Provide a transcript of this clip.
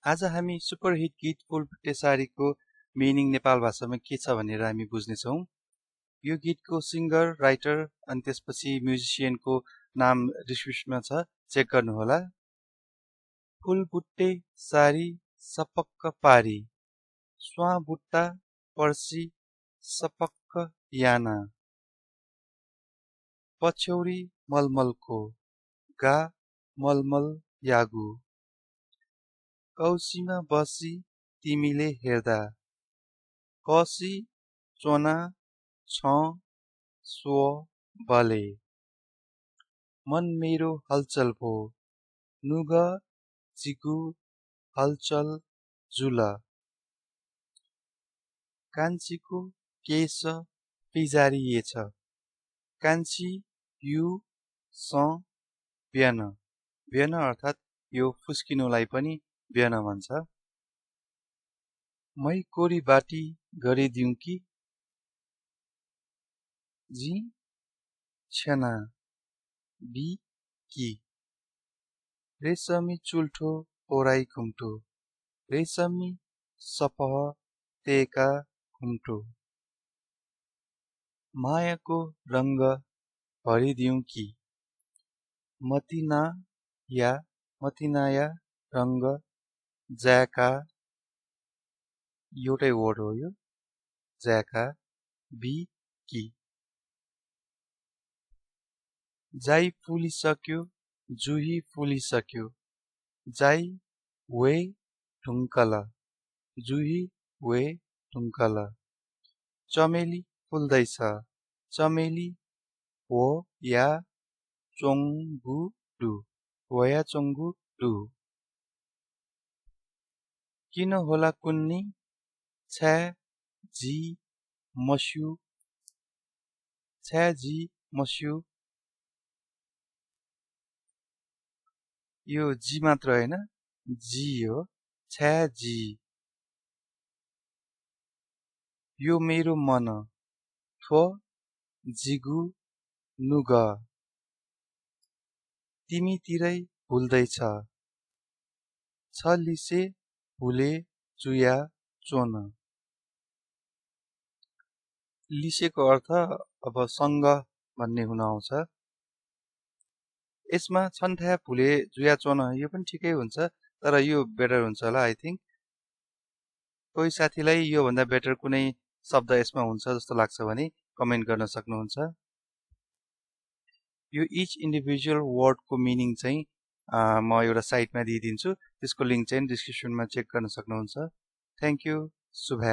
आज हामी सुपरहिट गीत फुलबुट्टे साडीको मिनिङ नेपाल भाषामा के छ भनेर हामी बुझ्नेछौँ। यो गीतको सिङ्गर, राइटर अनि त्यसपछि म्युजिसियनको नाम डिस्क्रिप्सनमा छ, चेक गर्नुहोला। फुलबुट्टे साडी सपक्क पारी, स्वाँ बुट्टा पर्सी सपक्क याना, पछ्यौरी मलमलको, गा मलमल यागु, कौसीमा बसी तिमीले हेर्दा, कसी चोना छ स्व बले, मन मेरो हलचल भो, नुग जिगु हलचल जुल, कान्छीको केश पिजारिएछ, कान्छी यु स ब्यान, ब्यान अर्थात् यो फुस्किनुलाई पनि ब्यान भन्छ। मै कोरी बाटी गरिदिउँ कि, जी छेना बी कि, रेशमी चुल्ठो ओराई खुम्टो, रेशमी सपह तेका खुम्टो, मायाको रङ्ग भरिदिउँ कि, मतिनाया रङ्ग ज्याका, एउटै वर्ड हो यो, ज्याका बी कि, जाई फुलिसक्यो जुही फुलिसक्यो, जाई वे ढुङ्कल, जुही वे ढुङ्कल, चमेली फुल्दैछ, चमेली हो या चोङ्गु डु, हो या चोङ्गु डु, किन होला कुन्नी छ्या जी मस्यु, छ्या जी मस्यु, यो जी मात्र होइन, जी हो, छ्या जी, यो मेरो मन, थो जिगु नुग, तिमीतिरै भुल्दैछ, छ लिसे भुले चुया चोन। लिसेको अर्थ अब सँग भन्ने हुन आउँछ। यसमा छन्थ्या भुले जुया चोन यो पनि ठिकै हुन्छ, तर यो बेटर हुन्छ होला आई थिङ्क। कोही साथीलाई यो भन्दा बेटर कुनै शब्द यसमा हुन्छ जस्तो लाग्छ भने कमेन्ट गर्न सक्नुहुन्छ। यो इच इन्डिभिजुअल वर्डको मिनिङ चाहिँ म एउटा साइटमा दिइदिन्छु, त्यसको लिङ्क चाहिँ डिस्क्रिप्सनमा चेक गर्न सक्नुहुन्छ। थ्याङ्क यू, शुभ।